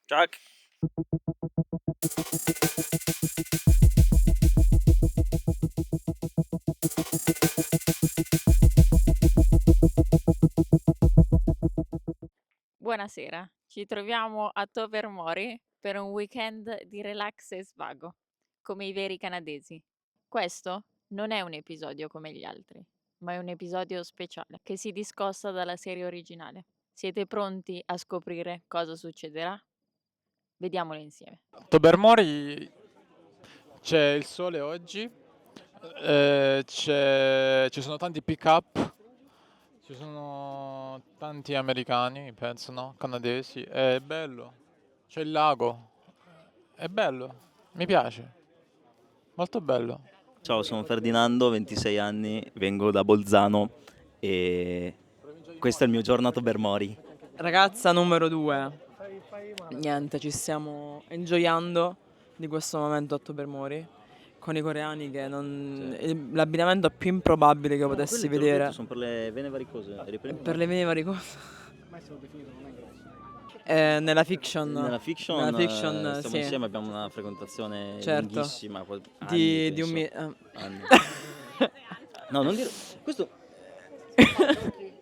Jack. Buonasera, ci troviamo a Tobermory per un weekend di relax e svago, come i veri canadesi. Questo non è un episodio come gli altri, ma è un episodio speciale che si discosta dalla serie originale. Siete pronti a scoprire cosa succederà? Vediamolo insieme. Tobermory c'è il sole oggi, ci sono tanti pick-up, ci sono tanti americani, penso, no? Canadesi, è bello, c'è il lago, è bello, mi piace, molto bello. Ciao, sono Ferdinando, 26 anni, vengo da Bolzano e questo è il mio giorno a Tobermory. Ragazza numero 2, niente, ci stiamo enjoyando di questo momento a Tobermory con i coreani che non... l'abbinamento più improbabile che potessi vedere Sono per le vene varicose. per le mie varicose. Nella fiction, Nella fiction, stiamo sì, insieme, abbiamo una frequentazione certo, lunghissima, di un anni. No, non dire questo.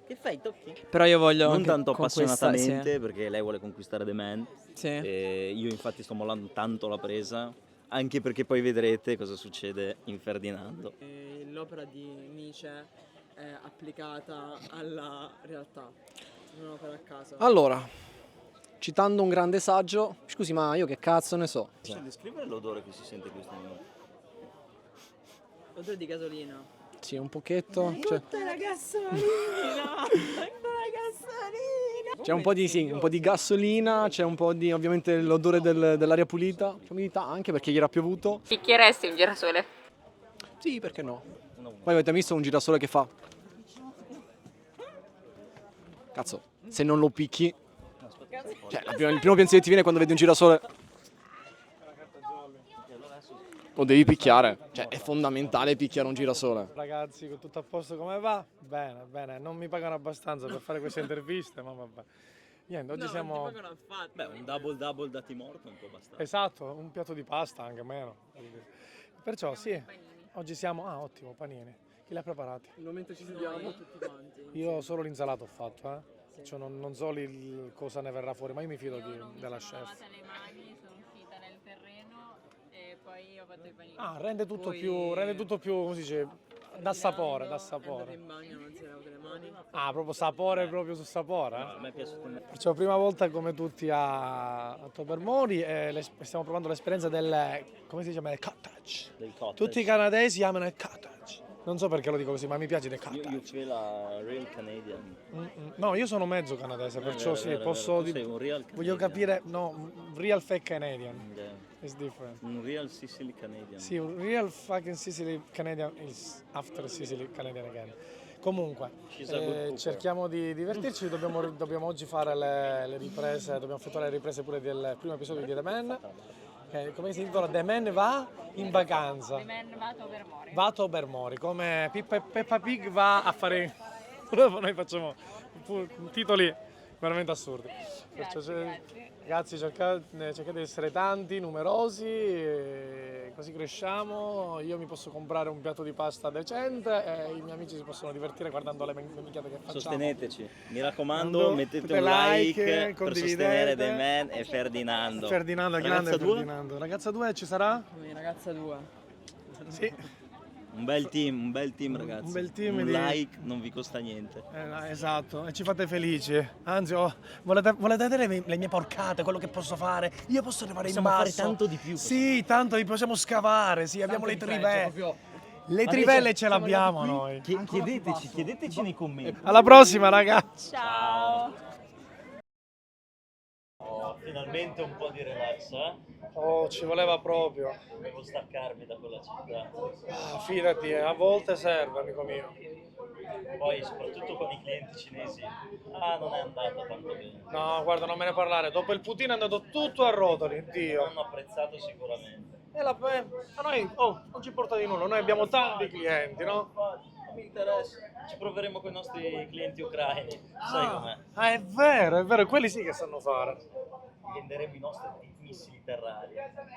Che fai, tocchi? Però io voglio Non anche tanto conquistare, appassionatamente, perché lei vuole conquistare The Man. sì. E io infatti sto mollando tanto la presa, anche perché poi vedrete cosa succede in Ferdinando. L'opera di Nietzsche è applicata alla realtà, non un'opera a caso. Allora, citando un grande saggio, scusi, ma io che cazzo ne so? Posso descrivere l'odore che si sente qui stamattina? Odore di gasolina. Sì, un pochetto. Cioè, La gasolina! c'è un po' di, sì, un po' di gasolina, c'è un po' di, ovviamente, l'odore dell'aria pulita, umidità, anche perché ieri ha piovuto. Picchieresti un girasole? Sì, perché no? Poi avete visto un girasole che fa? Cazzo, se non lo picchi... Cioè, il primo pensiero che ti viene quando vedi un girasole... Lo devi picchiare, cioè è fondamentale picchiare un girasole. Ragazzi, tutto a posto, come va? Bene, bene, non mi pagano abbastanza per fare queste interviste, ma vabbè. Niente, oggi siamo... Beh, un double da Tim Hortons può bastare. Esatto, un piatto di pasta, anche meno. Perciò sì, oggi siamo... Ah, ottimo, panini. Chi li ha preparati? Il momento ci sediamo. Io solo l'insalato ho fatto, Cioè, non so cosa ne verrà fuori, ma io mi fido della chef. Le mani, sono uscita nel terreno e poi ho fatto i panini. Ah, rende tutto più, come si dice, da sapore, da sapore. in bagno, non si lavano le mani. Ah, proprio sapore, proprio su sapore, A me piace tenere. Perciò prima volta come tutti a Tobermory e stiamo provando l'esperienza del, come si chiama, il cottage. Del cottage. Tutti i canadesi amano il cottage. Non so perché lo dico così, ma mi piace il You cottage. feel a real Canadian. No, io sono mezzo canadese, perciò vero, sì, vero, posso... tu sei un real voglio Canadian. capire, no, real fake Canadian. Yeah. It's different. Un real Sicily Canadian. Sì, un real fucking Sicily Canadian is after Sicily Canadian again. Comunque, She's a good cooker. cerchiamo di divertirci, dobbiamo oggi fare le riprese, dobbiamo effettuare le riprese pure del primo episodio di The Man. Come si intitola? The Man va in vacanza. The Man va a Tobermory. Va a Tobermory, come Peppa Pig va a fare... Noi facciamo titoli veramente assurdi. Ragazzi, cercate di essere tanti, numerosi, così cresciamo. Io mi posso comprare un piatto di pasta decente e i miei amici si possono divertire guardando le minchiate che facciamo. Sosteneteci, mi raccomando, Quando mettete mettete un like per condividete. sostenere The Man e Ferdinando. Ferdinando, Ragazza grande due? Ferdinando. Ragazza 2 ci sarà? Ragazza 2. Sì. Un bel team ragazzi. Un bel team un di- like non vi costa niente. Esatto, e ci fate felici. Anzi, volete vedere le mie porcate, quello che posso fare? Io posso arrivare Possiamo in fare basso. tanto di più. Sì, tanto li possiamo scavare, sì, abbiamo le trivelle. Le trivelle ce l'abbiamo noi. Chiedeteci nei commenti. Alla prossima, ragazzi. Ciao! Finalmente un po' di relax, Oh, ci voleva proprio. Devo staccarmi da quella città. Ah, fidati, a volte serve, amico mio. Poi soprattutto con i clienti cinesi. Non è andata tanto bene. No, guarda, non me ne parlare. Dopo il Putin è andato tutto a rotoli, Dio. Non ho apprezzato sicuramente. A noi, non ci importa di nulla, noi abbiamo tanti clienti, no? Non mi interessa. Ci proveremo con i nostri clienti ucraini. Sai com'è? È vero, quelli sì che sanno fare. venderemo i nostri missili terrari,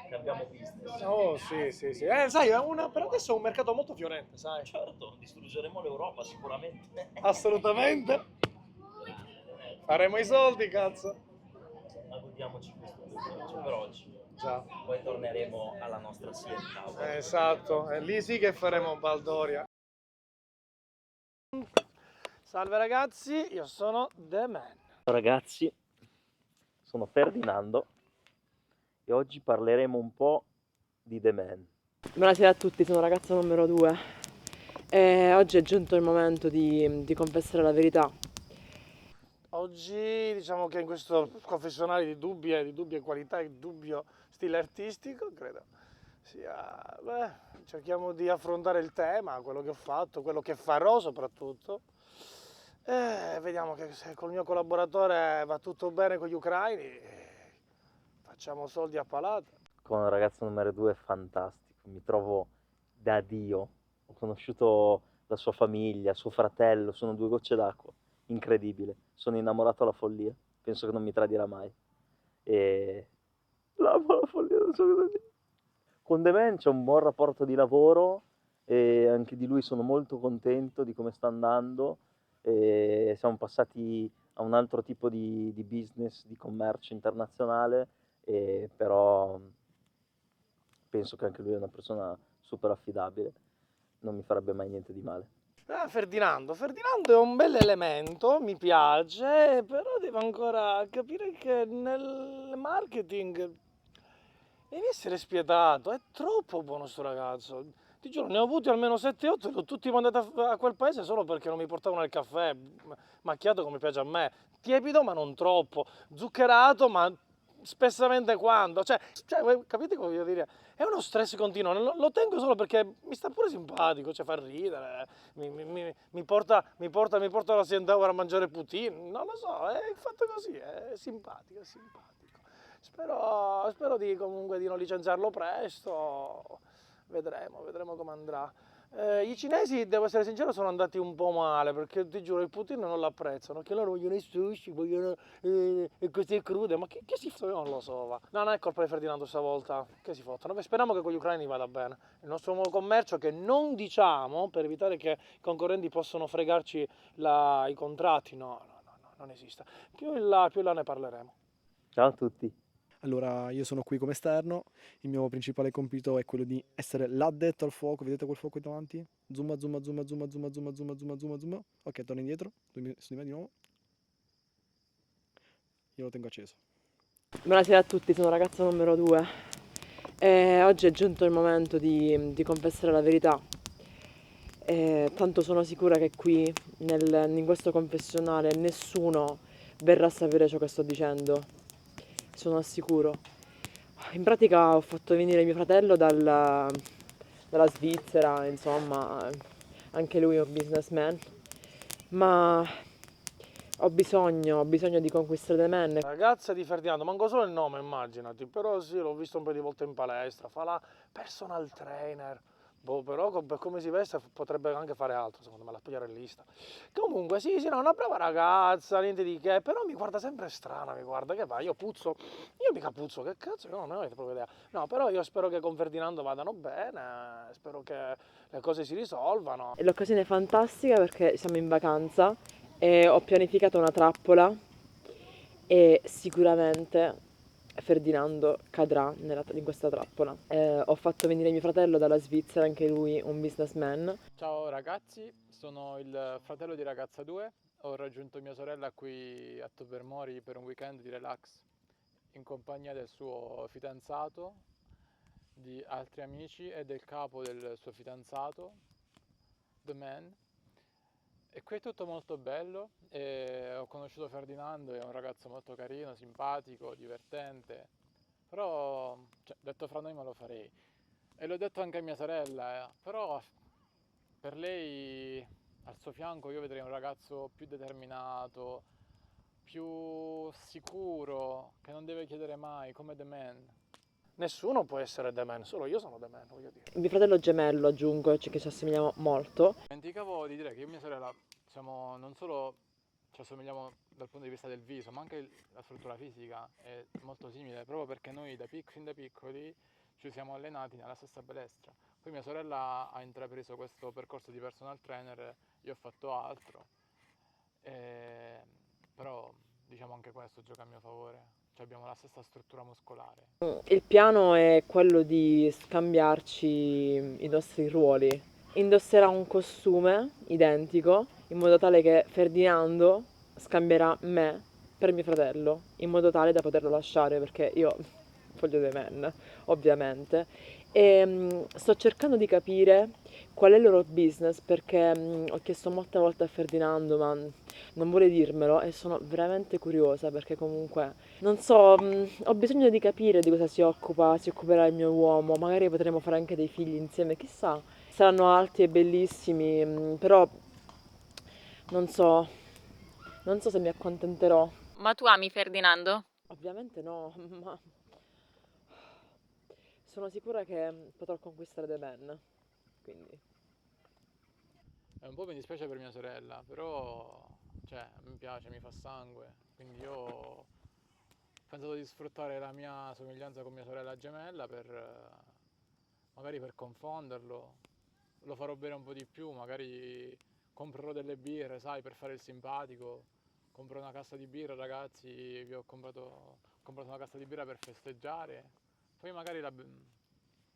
che abbiamo business. Oh, sì, sì, sì. Sai, per adesso è un mercato molto fiorente, sai? Certo, distruggeremo l'Europa sicuramente. Assolutamente. Faremo i soldi, cazzo. Ma godiamoci questo viaggio per oggi. Già. Poi torneremo alla nostra siesta. Esatto, è lì sì che faremo Baldoria. Salve ragazzi, io sono The Man. Ragazzi, sono Ferdinando e oggi parleremo un po' di The Man. Buonasera a tutti, sono ragazza numero 2 e oggi è giunto il momento di confessare la verità. Oggi diciamo che in questo confessionale di dubbie qualità e dubbio stile artistico, credo sia, cerchiamo di affrontare il tema, quello che ho fatto, quello che farò soprattutto. Vediamo che se col mio collaboratore va tutto bene con gli ucraini, facciamo soldi a palate. Con il ragazzo numero 2 è fantastico, mi trovo da Dio. Ho conosciuto la sua famiglia, suo fratello, sono 2 gocce d'acqua, incredibile. Sono innamorato alla follia, penso che non mi tradirà mai. E l'amo alla follia, non so cosa dire. Con The Man c'è un buon rapporto di lavoro e anche di lui sono molto contento di come sta andando. E siamo passati a un altro tipo di business, di commercio internazionale, però penso che anche lui è una persona super affidabile, non mi farebbe mai niente di male. Ferdinando è un bel elemento, mi piace, però devo ancora capire che nel marketing devi essere spietato, è troppo buono sto ragazzo. Ti giuro, ne ho avuti almeno 7-8 e li ho tutti mandati a quel paese solo perché non mi portavano il caffè macchiato come piace a me, tiepido ma non troppo, zuccherato ma spessamente quando, capite come voglio dire? È uno stress continuo, lo tengo solo perché mi sta pure simpatico, cioè fa ridere, mi porta all'Hacienda a mangiare poutine, non lo so, è fatto così, è simpatico, è simpatico. Spero comunque di non licenziarlo presto, vedremo come andrà. I cinesi, devo essere sincero, sono andati un po' male perché ti giuro, il Putin non l'apprezzano, che loro vogliono i sushi, vogliono le cose crude, ma che si fa? Io non lo so, va. No, non è colpa di Ferdinando stavolta, che si fottano. Beh, speriamo che con gli ucraini vada bene. Il nostro nuovo commercio, che non diciamo, per evitare che i concorrenti possano fregarci i contratti, no, non esiste. Più in là ne parleremo. Ciao a tutti. Allora, io sono qui come esterno, il mio principale compito è quello di essere l'addetto al fuoco, vedete quel fuoco davanti? Zoom. Ok, torna indietro, su di me di nuovo. Io lo tengo acceso. Buonasera a tutti, sono ragazza numero 2 e oggi è giunto il momento di confessare la verità. Tanto sono sicura che qui, in questo confessionale, nessuno verrà a sapere ciò che sto dicendo. Sono al sicuro. In pratica ho fatto venire mio fratello dalla Svizzera, insomma, anche lui è un businessman, ma ho bisogno di conquistare The Man. Ragazza di Ferdinando, manco solo il nome, immaginati, però sì, l'ho visto un paio di volte in palestra, fa la personal trainer. Boh, però per come si veste potrebbe anche fare altro, secondo me, la spogliarellista. Comunque, sì, no, una brava ragazza, niente di che, però mi guarda sempre strana, mi guarda, che va, io mica puzzo, che cazzo, io non ho proprio idea. No, però io spero che con Ferdinando vadano bene, spero che le cose si risolvano. È l'occasione fantastica perché siamo in vacanza e ho pianificato una trappola e sicuramente Ferdinando cadrà in questa trappola. Ho fatto venire mio fratello dalla Svizzera, anche lui un businessman. Ciao ragazzi, sono il fratello di ragazza 2. Ho raggiunto mia sorella qui a Tobermory per un weekend di relax in compagnia del suo fidanzato, di altri amici e del capo del suo fidanzato, The Man. E qui è tutto molto bello, e ho conosciuto Ferdinando, è un ragazzo molto carino, simpatico, divertente, però detto fra noi me lo farei. E l'ho detto anche a mia sorella, però per lei al suo fianco io vedrei un ragazzo più determinato, più sicuro, che non deve chiedere mai, come The Man. Nessuno può essere The Man, solo io sono The Man, voglio dire. Mio fratello gemello, aggiungo, che ci assomigliamo molto. Dimenticavo di dire che io e mia sorella siamo non solo ci assomigliamo dal punto di vista del viso, ma anche la struttura fisica è molto simile, proprio perché noi fin da piccoli ci siamo allenati nella stessa palestra. Poi mia sorella ha intrapreso questo percorso di personal trainer, io ho fatto altro, però diciamo anche questo gioca a mio favore, cioè abbiamo la stessa struttura muscolare. Il piano è quello di scambiarci i nostri ruoli. Indosserà un costume identico in modo tale che Ferdinando scambierà me per mio fratello, in modo tale da poterlo lasciare perché io voglio dei men, ovviamente. E sto cercando di capire qual è il loro business perché ho chiesto molte volte a Ferdinando, ma non vuole dirmelo e sono veramente curiosa perché comunque non so, ho bisogno di capire di cosa si occuperà il mio uomo, magari potremo fare anche dei figli insieme, chissà. Saranno alti e bellissimi, però non so, non so se mi accontenterò. Ma tu ami Ferdinando? Ovviamente no, ma sono sicura che potrò conquistare The Man, quindi. Un po' mi dispiace per mia sorella, però cioè, mi piace, mi fa sangue, quindi io ho pensato di sfruttare la mia somiglianza con mia sorella gemella magari per confonderlo, lo farò bere un po' di più, magari comprerò delle birre, sai, per fare il simpatico, compro una cassa di birra, ragazzi, vi ho comprato una cassa di birra per festeggiare, poi magari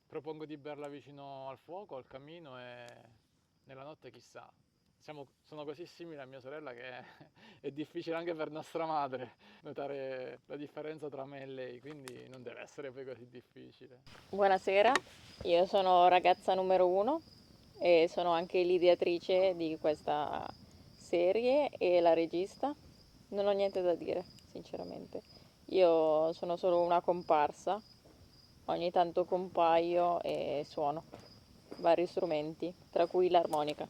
propongo di berla vicino al fuoco, al camino e nella notte chissà. Sono così simili a mia sorella che è difficile anche per nostra madre notare la differenza tra me e lei, quindi non deve essere poi così difficile. Buonasera, io sono ragazza numero 1 e sono anche l'ideatrice di questa serie e la regista. Non ho niente da dire, sinceramente. Io sono solo una comparsa, ogni tanto compaio e suono vari strumenti, tra cui l'armonica.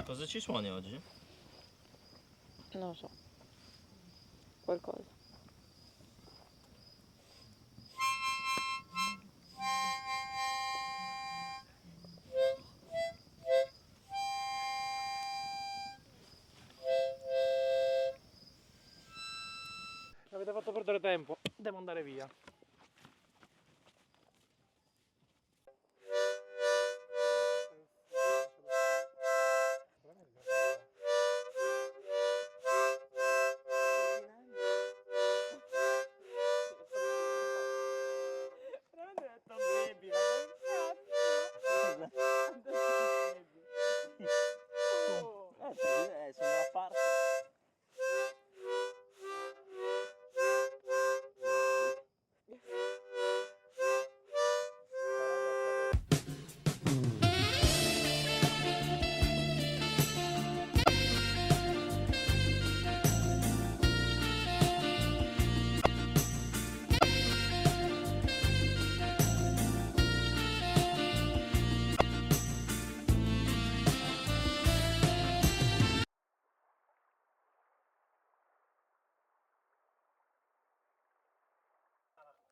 Cosa ci suoni oggi? Non lo so, qualcosa. Mi avete fatto perdere tempo, devo andare via. Sono a parte.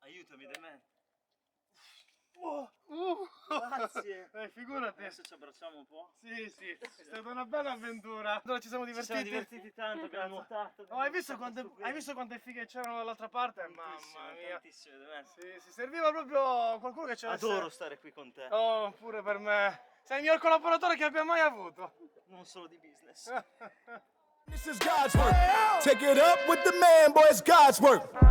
Aiutami, De Me. Grazie. Figurati. Adesso ci abbracciamo un po'. Sì, sì, è stata una bella avventura. Allora, ci siamo Ci divertiti. siamo divertiti tanto, abbiamo nuotato. Oh, hai visto quante fighe c'erano dall'altra parte? Mamma mia. Tantissime, De Me. Sì, si serviva proprio qualcuno che c'era. Adoro stare qui con te. Oh, pure per me. Sei il miglior collaboratore che abbia mai avuto. Non solo di business. This is God's work. Take it up with the man, boy. It's God's work.